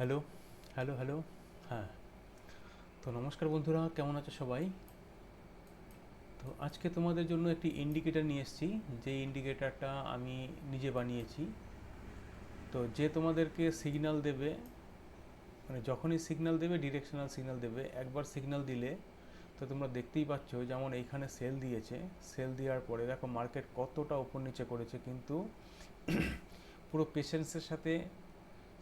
Hello, hello, hello. হ্যাঁ, তো নমস্কার বন্ধুরা, কেমন আছো সবাই? তো আজকে তোমাদের জন্য একটি ইন্ডিকেটর নিয়ে এসেছি, যে ইন্ডিকেটরটা আমি নিজে বানিয়েছি। তো যে তোমাদেরকে সিগন্যাল দেবে, মানে যখনই সিগন্যাল দেবে ডিরেকশনাল সিগন্যাল দেবে। একবার সিগন্যাল দিলে তো তোমরা দেখতেই পাচ্ছ, যেমন এইখানে সেল দিয়েছে। সেল দেওয়ার পরে দেখো মার্কেট কতটা উপর নিচে করেছে, কিন্তু পুরো পেশেন্সের সাথে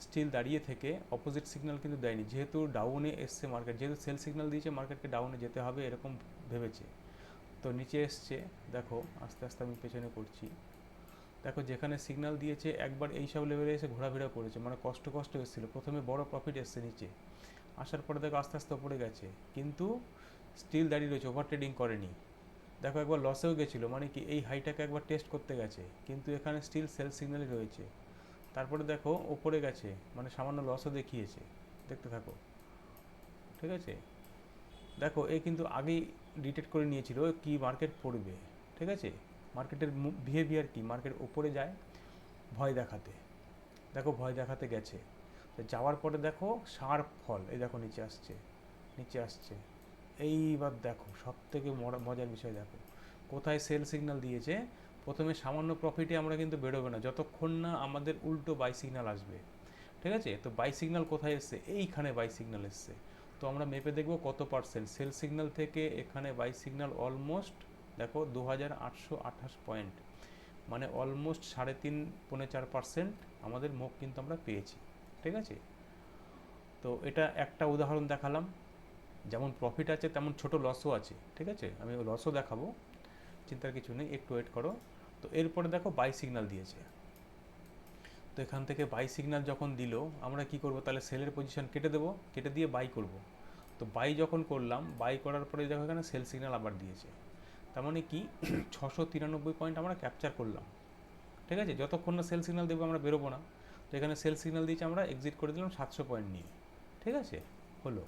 স্টিল দাঁড়িয়ে থেকে অপোজিট সিগন্যাল কিন্তু দেয়নি। যেহেতু ডাউনে এসছে মার্কেট, যেহেতু সেল সিগন্যাল দিয়েছে, মার্কেটকে ডাউনে যেতে হবে এরকম ভেবেছে। তো নিচে এসছে, দেখো আস্তে আস্তে আমি পেছনে করছি। দেখো যেখানে সিগন্যাল দিয়েছে একবার এই সব লেভেলে এসে ঘোরাফেরা করেছে, মানে কষ্ট কষ্ট এসেছিলো। প্রথমে বড় প্রফিট এসছে নিচে, আসার পরে দেখো আস্তে আস্তে ওপরে গেছে, কিন্তু স্টিল দাঁড়িয়ে রয়েছে, ওভার ট্রেডিং করেনি। দেখো একবার লসেও গেছিলো, মানে কি এই হাইটাকে একবার টেস্ট করতে গেছে, কিন্তু এখানে স্টিল সেল সিগন্যালই রয়েছে। তারপরে দেখো ওপরে গেছে, মানে সামান্য লসও দেখিয়েছে। দেখতে থাকো, ঠিক আছে। দেখো এ কিন্তু আগেই ডিটেক্ট করে নিয়েছিল কি মার্কেট পড়বে, ঠিক আছে। মার্কেটের বিহেভিয়ার কি, মার্কেট ওপরে যায় ভয় দেখাতে। দেখো ভয় দেখাতে গেছে, তো যাওয়ার পরে দেখো শার্প ফল, এই দেখো নিচে আসছে, নিচে আসছে। এইবার দেখো সব থেকে মজার বিষয়, দেখো কোথায় সেল সিগন্যাল দিয়েছে। প্রথমে সামান্য প্রফিটে আমরা কিন্তু বেরোবে না যতক্ষণ না আমাদের উল্টো বাই সিগন্যাল আসবে, ঠিক আছে। তো বাই সিগন্যাল কোথায় এসছে, এইখানে বাই সিগন্যাল এসছে। তো আমরা মেপে দেখব কত পার্সেন্ট সেল সিগন্যাল থেকে এখানে বাই সিগন্যাল। অলমোস্ট দেখো 2828 পয়েন্ট, মানে অলমোস্ট 3.5 পৌনে 4% আমাদের মুখ কিন্তু আমরা পেয়েছি, ঠিক আছে। তো এটা একটা উদাহরণ দেখালাম, যেমন প্রফিট আছে তেমন ছোট লসও আছে, ঠিক আছে। আমি লসও দেখাবো, চিন্তার কিছু নেই, একটু ওয়েট করো। তো এরপরে দেখো বাই সিগন্যাল দিয়েছে। তো এখান থেকে বাই সিগন্যাল যখন দিল, আমরা কি করব, তাহলে সেলের পজিশন কেটে দেবো, কেটে দিয়ে বাই করব। তো বাই যখন করলাম, বাই করার পরে দেখো এখানে সেল সিগন্যাল আবার দিয়েছে। তার মানে কি 693 পয়েন্ট আমরা ক্যাপচার করলাম, ঠিক আছে। যতক্ষণ না সেল সিগন্যাল দেবো আমরা বেরোবো না। তো এখানে সেল সিগন্যাল দিয়েছে, আমরা এক্সিট করে দিলাম 700 পয়েন্ট নিয়ে, ঠিক আছে। হলো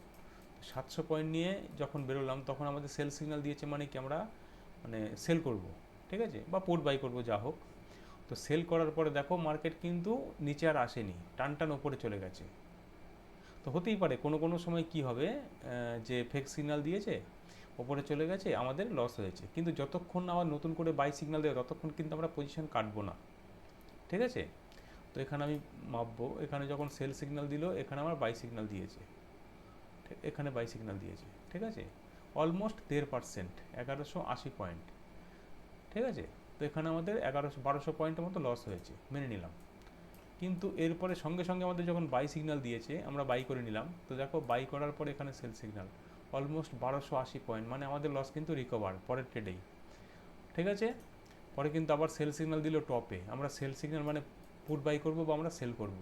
700 পয়েন্ট নিয়ে যখন বেরোলাম, তখন আমাদের সেল সিগন্যাল দিয়েছে, মানে কি আমরা মানে সেল করব, ঠিক আছে, বা পুট বাই করব, যা হোক। তো সেল করার পরে দেখো মার্কেট কিন্তু নিচে আর আসেনি, টান টান ওপরে চলে গেছে। তো হতেই পারে কোনো কোনো সময় কি হবে, যে ফেক সিগন্যাল দিয়েছে, ওপরে চলে গেছে, আমাদের লস হয়েছে। কিন্তু যতক্ষণ না আবার নতুন করে বাই সিগন্যাল দেবে ততক্ষণ কিন্তু আমরা পজিশন কাটবো না, ঠিক আছে। তো এখানে আমি মাপবো, এখানে যখন সেল সিগন্যাল দিল এখানে আমার বাই সিগন্যাল দিয়েছে, এখানে বাই সিগন্যাল দিয়েছে, ঠিক আছে। অলমোস্ট 1.5%, 1180 পয়েন্ট, ঠিক আছে। তো এখানে আমাদের 1200 পয়েন্টের মতো লস হয়েছে, মেনে নিলাম। কিন্তু এরপরে সঙ্গে সঙ্গে আমাদের যখন বাই সিগন্যাল দিয়েছে, আমরা বাই করে নিলাম। তো দেখো বাই করার পরে এখানে সেল সিগন্যাল অলমোস্ট 1280 পয়েন্ট, মানে আমাদের লস কিন্তু রিকভার পরের ট্রেডেই, ঠিক আছে। পরে কিন্তু আবার সেল সিগন্যাল দিল টপে, আমরা সেল সিগন্যাল মানে পুট বাই করবো বা আমরা সেল করব।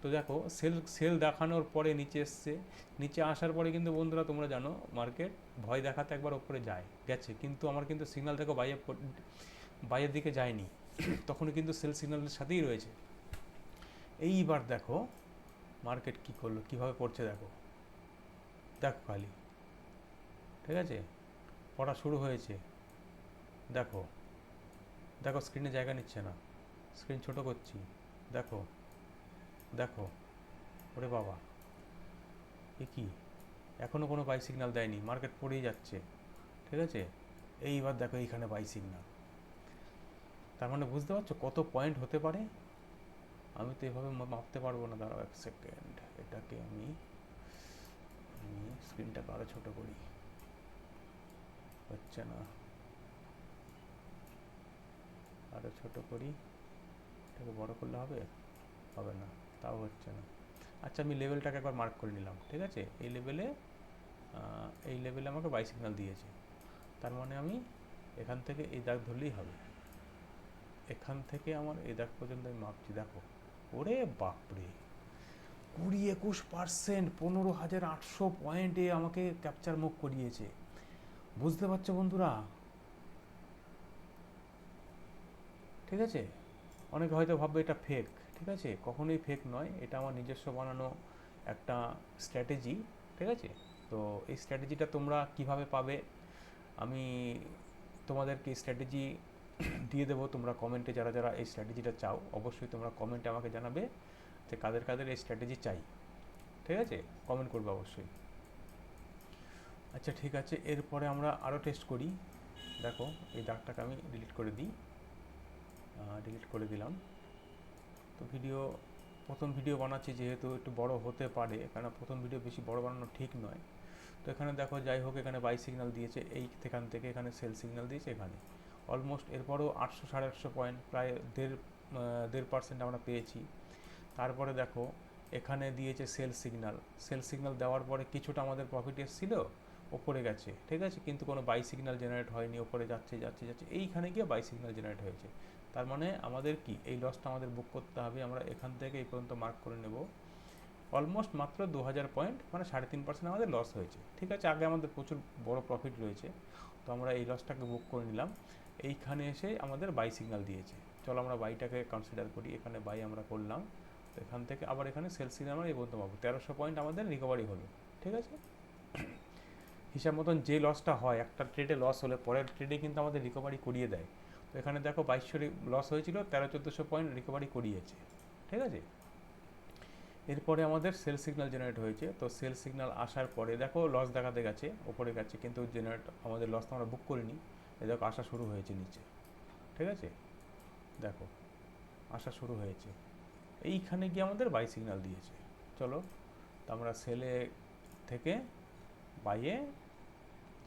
তো দেখো সেল সেল দেখানোর পরে নিচে এসছে, নিচে আসার পরে কিন্তু বন্ধুরা তোমরা জানো মার্কেট ভয় দেখাতে একবার ওপরে গেছে, কিন্তু আমার কিন্তু সিগন্যাল দেখো বাইয়ের দিকে যায়নি, তখনও কিন্তু সেল সিগন্যালের সাথেই রয়েছে। এইবার দেখো মার্কেট কি করলো, কিভাবে পড়ছে দেখো, দেখো খালি, ঠিক আছে, পড়া শুরু হয়েছে। দেখো, দেখো স্ক্রিনে জায়গা নিচ্ছে না, স্ক্রিন ছোট করছি। দেখো, দেখো, ওরে বাবা, এ কি, এখনও কোনো বাই সিগন্যাল দেয়নি, মার্কেট পড়েই যাচ্ছে, ঠিক আছে। এইবার দেখো এইখানে বাই সিগন্যাল, তার মানে বুঝতে পারছো কত পয়েন্ট হতে পারে। আমি তো এভাবে মাপতে পারবো না, দাঁড়াও 1 সেকেন্ড, এটাকে আমি স্ক্রিনটাকে আরও ছোটো করি, হচ্ছে না, আরও ছোটো করি, এটাকে বড় করলে হবে, হবে না, তাও হচ্ছে না। আচ্ছা আমি লেভেলটাকে একবার মার্ক করে নিলাম, ঠিক আছে। এই লেভেলে আমাকে বাই সিগন্যাল দিয়েছে, তার মানে আমি এখান থেকে এই দাগ ধরলেই হবে। এখান থেকে আমার এই দাগ পর্যন্ত আমি মাপছি, দেখো, ওরে বাপরে, 20-21%, 15,800 পয়েন্টে আমাকে ক্যাপচার মুখ করিয়েছে। বুঝতে পারছো বন্ধুরা, ঠিক আছে। অনেকে হয়তো ভাববে এটা ফেক, ঠিক আছে, কখনোই ফেক নয়, এটা আমার নিজস্ব বানানো একটা স্ট্র্যাটেজি, ঠিক আছে। তো এই স্ট্র্যাটেজিটা তোমরা কিভাবে পাবে, আমি তোমাদেরকে স্ট্র্যাটেজি দিয়ে দেবো। তোমরা কমেন্টে যারা যারা এই স্ট্র্যাটেজিটা চাও, অবশ্যই তোমরা কমেন্টে আমাকে জানাবে যে কাদের কাদের এই স্ট্র্যাটেজি চাই, ঠিক আছে, কমেন্ট করবে অবশ্যই। আচ্ছা ঠিক আছে, এরপরে আমরা আরও টেস্ট করি। দেখো এই দাগটাকে আমি ডিলিট করে দিই, ডিলিট করে দিলাম। তো প্রথম ভিডিও বানাচ্ছি যেহেতু একটু বড় হতে পারে, কারণ প্রথম ভিডিও বেশি বড় বানানো ঠিক নয়। তো এখানে দেখো যাই হোক, এখানে বাই সিগন্যাল দিয়েছে, এখান থেকে এখানে সেল সিগন্যাল দিয়েছে এখানে অলমোস্ট। এরপরেও 800 850 পয়েন্ট, প্রায় 1.5% আমরা পেয়েছি। তারপরে দেখো এখানে দিয়েছে সেল সিগন্যাল। সেল সিগন্যাল দেওয়ার পরে কিছুটা আমাদের প্রফিট এসেছিল, ওপরে গেছে, ঠিক আছে, কিন্তু কোনো বাই সিগন্যাল জেনারেট হয়নি, ওপরে যাচ্ছে যাচ্ছে যাচ্ছে, এইখানে গিয়ে বাই সিগন্যাল জেনারেট হয়েছে। তার মানে আমাদের কি এই লসটা আমাদের বুক করতে হবে। আমরা এখান থেকে এই পর্যন্ত মার্ক করে নেব, অলমোস্ট মাত্র 2000 পয়েন্ট, মানে 3.5% আমাদের লস হয়েছে। ঠিক আছে, আগে আমাদের প্রচুর বড় প্রফিট রয়েছে, তো আমরা এই লসটাকে বুক করে নিলাম। এইখানে এসে আমাদের বাই সিগন্যাল দিয়েছে, চলো আমরা বাইটাকে কনসিডার করি। এখানে বাই আমরা করলাম, তো এখান থেকে আবার এখানে সেল সিগন্যাল আমরা এই পর্যন্ত পাবো, 1300 পয়েন্ট আমাদের রিকভারি হলো। ঠিক আছে, হিসাব মতন যে লসটা হয়, একটা ট্রেডে লস হলে পরের ট্রেডে কিন্তু আমাদের রিকভারি করিয়ে দেয়। তো এখানে দেখো 2200 লস হয়েছিল, 1300-1400 পয়েন্ট রিকভারি করিয়েছে। ঠিক আছে, এরপরে আমাদের সেল সিগন্যাল জেনারেট হয়েছে। তো সেল সিগন্যাল আসার পরে দেখো লস দেখাতে গেছে, ওপরে গেছে, কিন্তু আমাদের লসটা আমরা বুক করিনি। এই দেখো আসা শুরু হয়েছে নিচে, ঠিক আছে, দেখো আসা শুরু হয়েছে, এইখানে গিয়ে আমাদের বাই সিগন্যাল দিয়েছে। চলো, তো আমরা সেলে থেকে বাইয়ে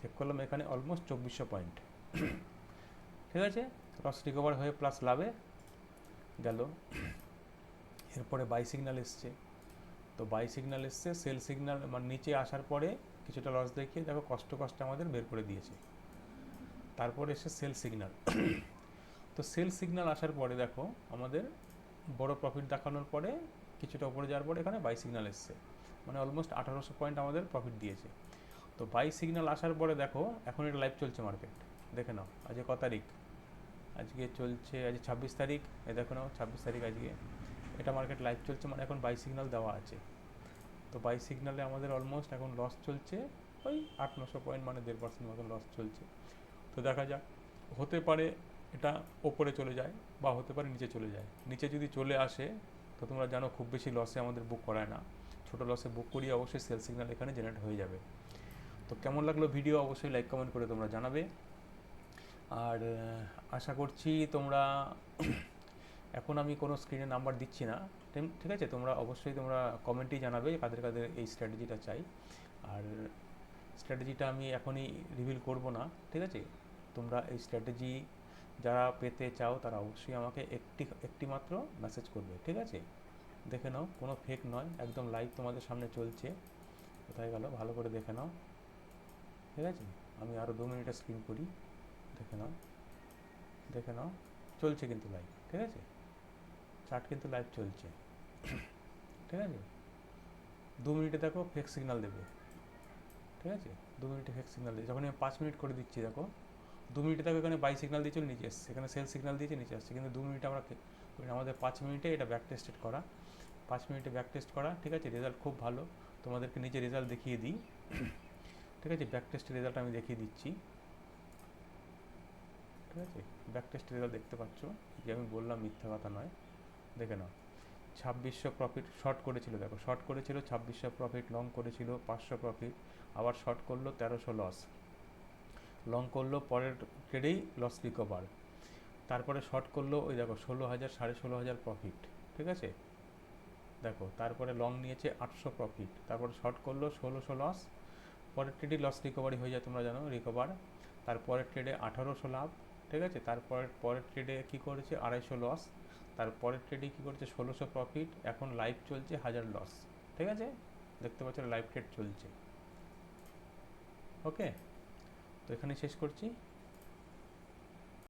চেক করলাম, এখানে অলমোস্ট 2400 পয়েন্ট। ঠিক আছে, লস রিকভার হয়ে প্লাস লাভে গেল। এরপরে বাই সিগন্যাল এসছে, তো বাই সিগন্যাল এসছে, সেল সিগন্যাল মানে নিচে আসার পরে কিছুটা লস দেখিয়ে দেখো কষ্টে আমাদের বের করে দিয়েছে। তারপরে এসে সেল সিগন্যাল। তো সেল সিগন্যাল আসার পরে দেখো আমাদের বড় প্রফিট দেখানোর পরে কিছুটা উপরে যাওয়ার পরে এখানে বাই সিগন্যাল এসছে, মানে অলমোস্ট 1800 পয়েন্ট আমাদের প্রফিট দিয়েছে। তো বাই সিগন্যাল আসার পরে দেখো এখন এটা লাইভ চলছে মার্কেট, দেখে নাও আজকে ক তারিখ, আজকে চলছে আজ 26 তারিখ, এই দেখো নাও 26 তারিখ আজকে, এটা মার্কেট লাইভ চলছে, মানে এখন বাই সিগন্যাল দেওয়া আছে। তো বাই সিগন্যালে আমাদের অলমোস্ট এখন লস চলছে ওই 800-900 পয়েন্ট, মানে 1.5% মতন লস চলছে। তো দেখা যাক, হতে পারে এটা ওপরে চলে যায় বা হতে পারে নিচে চলে যায়। নিচে যদি চলে আসে তো তোমরা জানো খুব বেশি লসে আমাদের বুক করায় না, ছোটো লসে বুক করিয়ে অবশ্যই সেল সিগন্যাল এখানে জেনারেট হয়ে যাবে। তো কেমন লাগলো ভিডিও অবশ্যই লাইক কমেন্ট করে তোমরা জানাবে। আর আশা করছি তোমরা এখন আমি কোনো স্ক্রিনে নাম্বার দিচ্ছি না, ঠিক আছে, তোমরা অবশ্যই তোমরা কমেন্টেই জানাবে কাদের কাদের এই স্ট্র্যাটেজিটা চাই। আর স্ট্র্যাটেজিটা আমি এখনই রিভিল করব না, ঠিক আছে, তোমরা এই স্ট্র্যাটেজি যারা পেতে চাও তারা অবশ্যই আমাকে একটি মাত্র মেসেজ করবে। ঠিক আছে, দেখে নাও কোনো ফেক নয়, একদম লাইভ তোমাদের সামনে চলছে। কোথায় গেল, ভালো করে দেখে নাও। ঠিক আছে, আমি আরও 2 মিনিটের স্ক্রিন করি, দেখে নাও, দেখে নাও, চলছে কিন্তু লাইভ। ঠিক আছে, চার্ট কিন্তু লাইভ চলছে। ঠিক আছে, 2 মিনিটে দেখো ফেক সিগন্যাল দেবে। ঠিক আছে, 2 মিনিটে ফেক সিগন্যাল দিয়ে যখন আমি 5 মিনিট করে দিচ্ছি দেখো 2 মিনিটে দেখো এখানে বাই সিগন্যাল দিয়ে চলে নিচে এসছে, এখানে সেল সিগন্যাল দিয়েছে নিচে আসছে, কিন্তু 2 মিনিটে আমরা আমাদের 5 মিনিটে এটা ব্যাক টেস্টেড করা, 5 মিনিটে ব্যাক টেস্ট করা। ঠিক আছে, রেজাল্ট খুব ভালো, তোমাদেরকে নিচে রেজাল্ট দেখিয়ে দিই। ঠিক আছে, ব্যাক টেস্টের রেজাল্ট আমি দেখিয়ে দিচ্ছি। ঠিক আছে, ব্যাক টেস্টের রেজাল্ট দেখতে পাচ্ছ, যে আমি বললাম মিথ্যা কথা নয়, দেখে নাও। 2600 প্রফিট শর্ট করেছিল, দেখো শর্ট করেছিল 2600 প্রফিট, লং করেছিল 500 প্রফিট, আবার শর্ট করলো 1300 লস, লং করলো পরের ট্রেডেই লস রিকভার, তারপরে শর্ট করলো ওই দেখো 16,000 16,500 প্রফিট। ঠিক আছে, দেখো তারপরে লং নিয়েছে 800 প্রফিট, তারপরে শর্ট করলো 1600 লস, পরের ট্রেডেই লস রিকভারি হয়ে যায়, তোমরা জানো রিকভার, তারপরের ট্রেডে 1800 লাভ। ঠিক আছে, পরের ট্রেডে কী করেছে 250 লস, তারপরের ট্রেডে কী করেছে 1600 প্রফিট, এখন লাইভ চলছে 1000 লস। ঠিক আছে, দেখতে পাচ্ছ লাইভ ট্রেড চলছে। ওকে, তো এখানে শেষ করছি।